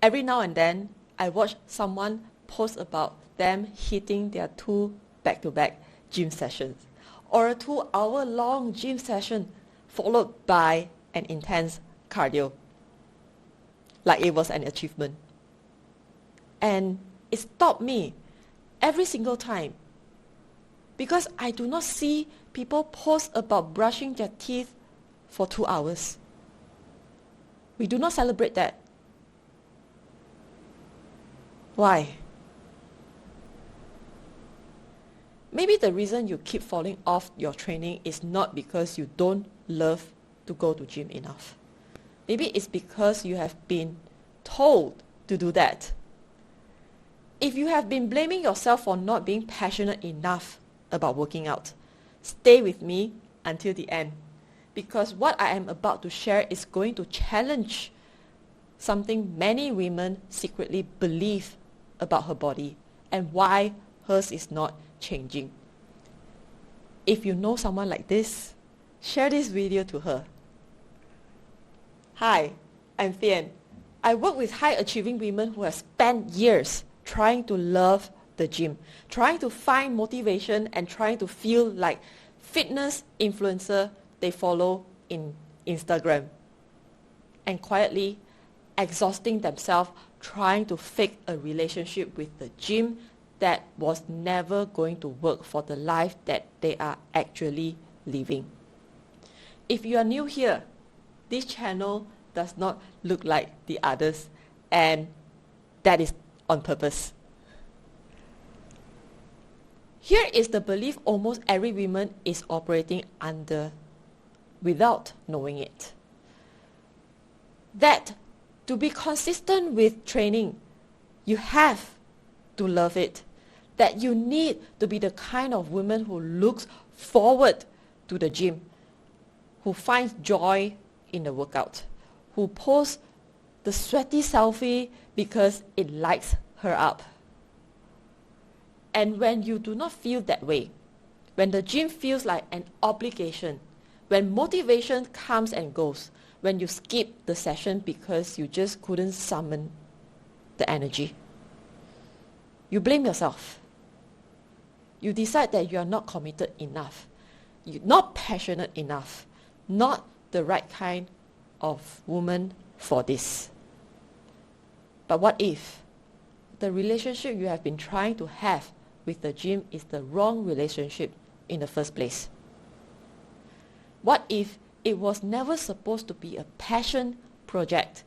every now and then, I watch someone post about them hitting their 2 back-to-back gym sessions, or a 2-hour-long gym session followed by an intense cardio, like it was an achievement. And it stopped me every single time, because I do not see people post about brushing their teeth for 2 hours. We do not celebrate that. Why? Maybe the reason you keep falling off your training is not because you don't love to go to gym enough. Maybe it's because you have been told to do that. If you have been blaming yourself for not being passionate enough about working out, stay with me until the end, because what I am about to share is going to challenge something many women secretly believe about her body and why hers is not changing. If you know someone like this, share this video to her. Hi, I'm Thien. I work with high-achieving women who have spent years trying to love the gym, trying to find motivation and trying to feel like fitness influencer they follow in Instagram, and quietly exhausting themselves trying to fake a relationship with the gym that was never going to work for the life that they are actually living. If you are new here, this channel does not look like the others, and that is on purpose. Here is the belief almost every woman is operating under without knowing it. That to be consistent with training, you have to love it. That you need to be the kind of woman who looks forward to the gym, who finds joy in the workout, who posts the sweaty selfie because it lights her up. And when you do not feel that way, when the gym feels like an obligation, when motivation comes and goes, when you skip the session because you just couldn't summon the energy, you blame yourself. You decide that you are not committed enough, you're not passionate enough, not the right kind of woman for this. But what if the relationship you have been trying to have with the gym is the wrong relationship in the first place? What if it was never supposed to be a passion project?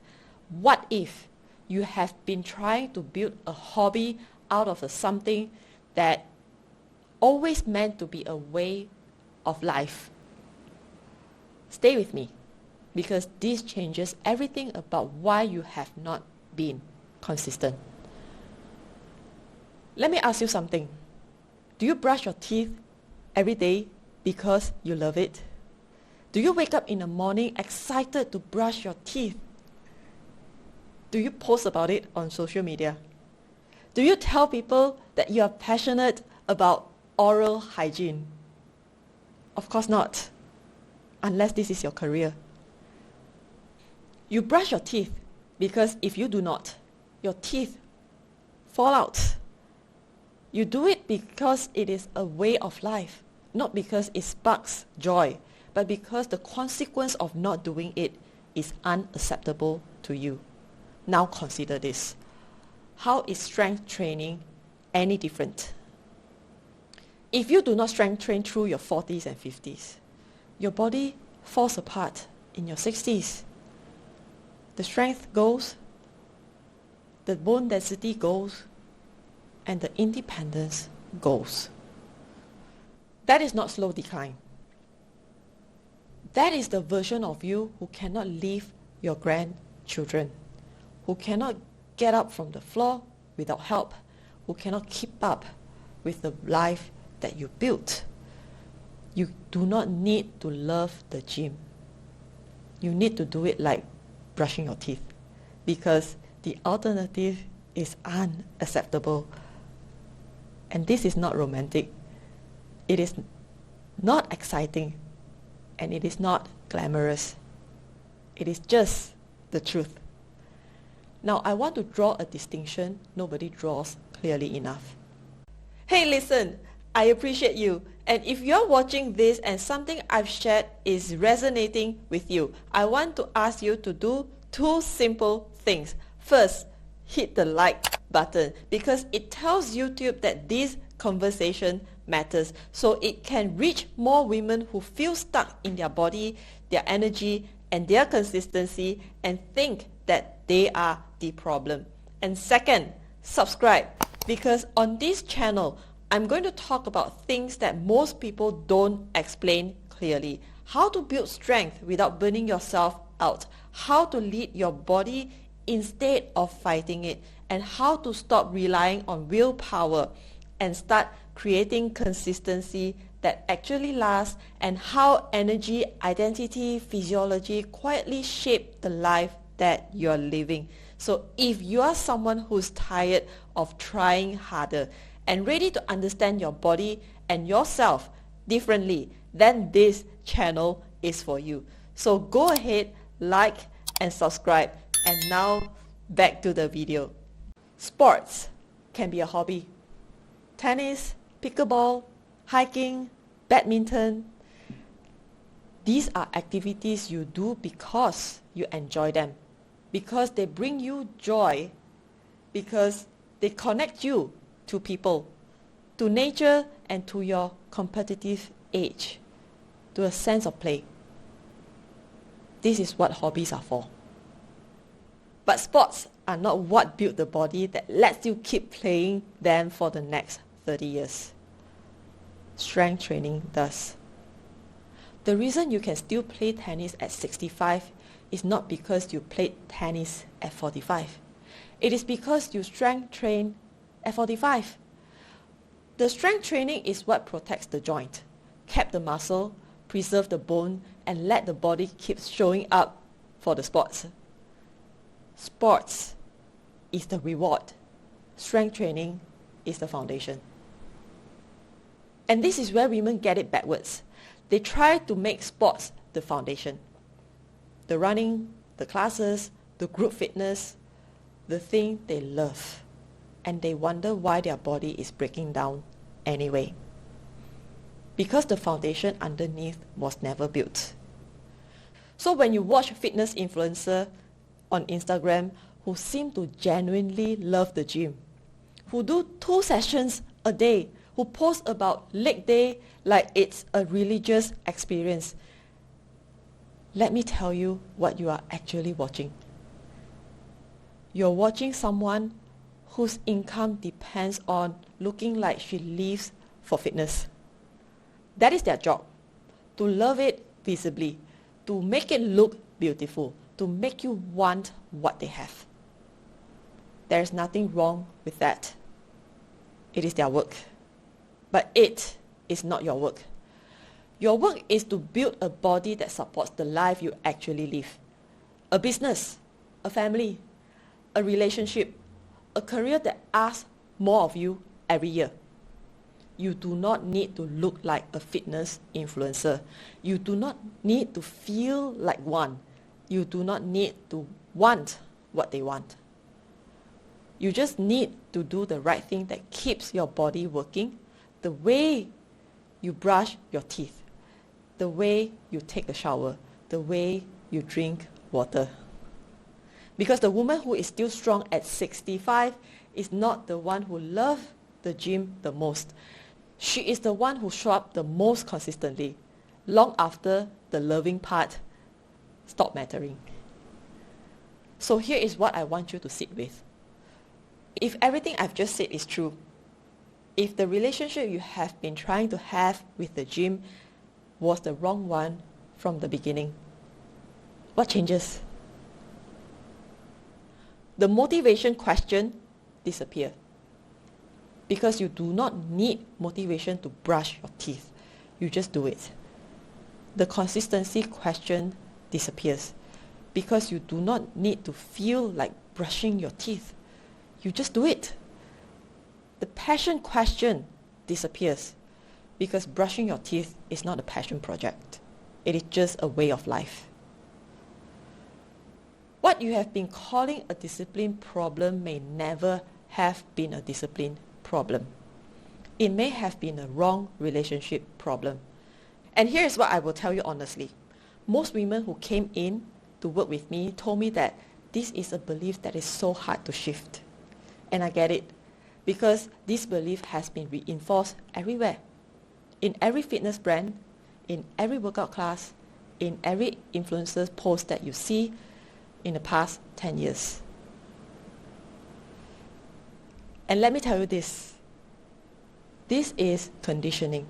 What if you have been trying to build a hobby out of something that always meant to be a way of life? Stay with me, because this changes everything about why you have not been consistent. Let me ask you something. Do you brush your teeth every day because you love it? Do you wake up in the morning excited to brush your teeth? Do you post about it on social media? Do you tell people that you are passionate about oral hygiene? Of course not, unless this is your career. You brush your teeth because if you do not, your teeth fall out. You do it because it is a way of life, not because it sparks joy, but because the consequence of not doing it is unacceptable to you. Now consider this. How is strength training any different? If you do not strength train through your 40s and 50s, your body falls apart in your 60s. The strength goes, the bone density goes, and the independence goes. That is not slow decline. That is the version of you who cannot leave your grandchildren, who cannot get up from the floor without help, who cannot keep up with the life that you built. You do not need to love the gym. You need to do it like brushing your teeth, because the alternative is unacceptable. And this is not romantic. It is not exciting, and it is not glamorous. It is just the truth. Now, I want to draw a distinction nobody draws clearly enough. Hey, listen, I appreciate you. And if you're watching this and something I've shared is resonating with you, I want to ask you to do two simple things. First, hit the like button because it tells YouTube that this conversation matters, so it can reach more women who feel stuck in their body, their energy, and their consistency and think that they are the problem. And second, subscribe, because on this channel, I'm going to talk about things that most people don't explain clearly. How to build strength without burning yourself out. How to lead your body instead of fighting it. And how to stop relying on willpower and start creating consistency that actually lasts, and how energy, identity, physiology quietly shape the life that you're living. So if you are someone who's tired of trying harder and ready to understand your body and yourself differently, then this channel is for you. So go ahead, like and subscribe. And now back to the video. Sports can be a hobby. Tennis, pickleball, hiking, badminton. These are activities you do because you enjoy them, because they bring you joy, because they connect you to people, to nature, and to your competitive edge, to a sense of play. This is what hobbies are for. But sports are not what build the body that lets you keep playing them for the next 30 years. Strength training does. The reason you can still play tennis at 65 is not because you played tennis at 45. It is because you strength train at 45. The strength training is what protects the joint, kept the muscle, preserve the bone, and let the body keep showing up for the sports. Sports is the reward. Strength training is the foundation. And this is where women get it backwards. They try to make sports the foundation. The running, the classes, the group fitness, the thing they love. And they wonder why their body is breaking down anyway. Because the foundation underneath was never built. So when you watch fitness influencer on Instagram who seem to genuinely love the gym, who do 2 sessions a day, who post about leg day like it's a religious experience, let me tell you what you are actually watching. You're watching someone whose income depends on looking like she lives for fitness. That is their job, to love it visibly, to make it look beautiful, to make you want what they have. There is nothing wrong with that. It is their work. But it is not your work. Your work is to build a body that supports the life you actually live. A business, a family, a relationship, a career that asks more of you every year. You do not need to look like a fitness influencer. You do not need to feel like one. You do not need to want what they want. You just need to do the right thing that keeps your body working, the way you brush your teeth, the way you take a shower, the way you drink water. Because the woman who is still strong at 65 is not the one who loves the gym the most. She is the one who shows up the most consistently, long after the loving part stopped mattering. So here is what I want you to sit with. If everything I've just said is true, if the relationship you have been trying to have with the gym was the wrong one from the beginning, what changes? The motivation question disappears. Because you do not need motivation to brush your teeth. You just do it. The consistency question disappears. Because you do not need to feel like brushing your teeth. You just do it. The passion question disappears. Because brushing your teeth is not a passion project. It is just a way of life. What you have been calling a discipline problem may never have been a discipline problem. It may have been a wrong relationship problem. And here's what I will tell you honestly. Most women who came in to work with me told me that this is a belief that is so hard to shift. And I get it, because this belief has been reinforced everywhere. In every fitness brand, in every workout class, in every influencer's post that you see in the past 10 years. And let me tell you this. This is conditioning.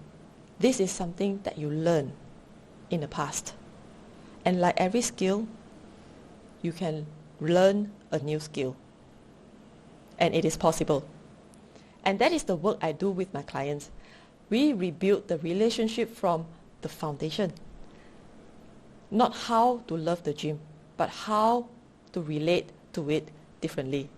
This is something that you learn in the past. And like every skill, you can learn a new skill. And it is possible. And that is the work I do with my clients. We rebuild the relationship from the foundation. Not how to love the gym, but how to relate to it differently.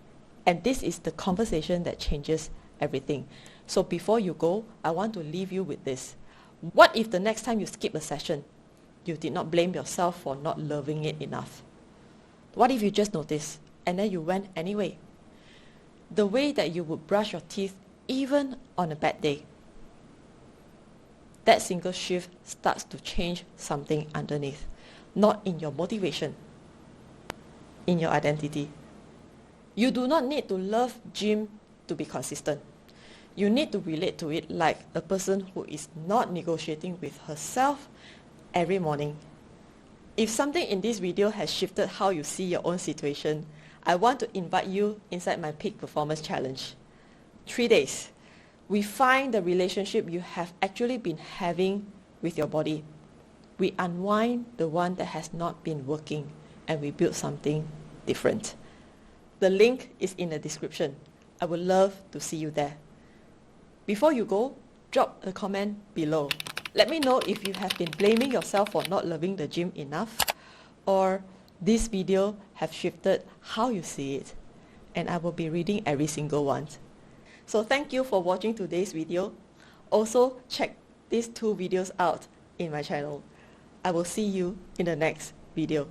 And this is the conversation that changes everything. So before you go, I want to leave you with this. What if the next time you skip a session, you did not blame yourself for not loving it enough? What if you just noticed and then you went anyway? The way that you would brush your teeth even on a bad day. That single shift starts to change something underneath, not in your motivation, in your identity. You do not need to love gym to be consistent. You need to relate to it like a person who is not negotiating with herself every morning. If something in this video has shifted how you see your own situation, I want to invite you inside my Peak Performance Challenge. 3 days. We find the relationship you have actually been having with your body. We unwind the one that has not been working and we build something different. The link is in the description. I would love to see you there. Before you go, drop a comment below. Let me know if you have been blaming yourself for not loving the gym enough, or this video have shifted how you see it, and I will be reading every single one. So thank you for watching today's video. Also check these 2 videos out in my channel. I will see you in the next video.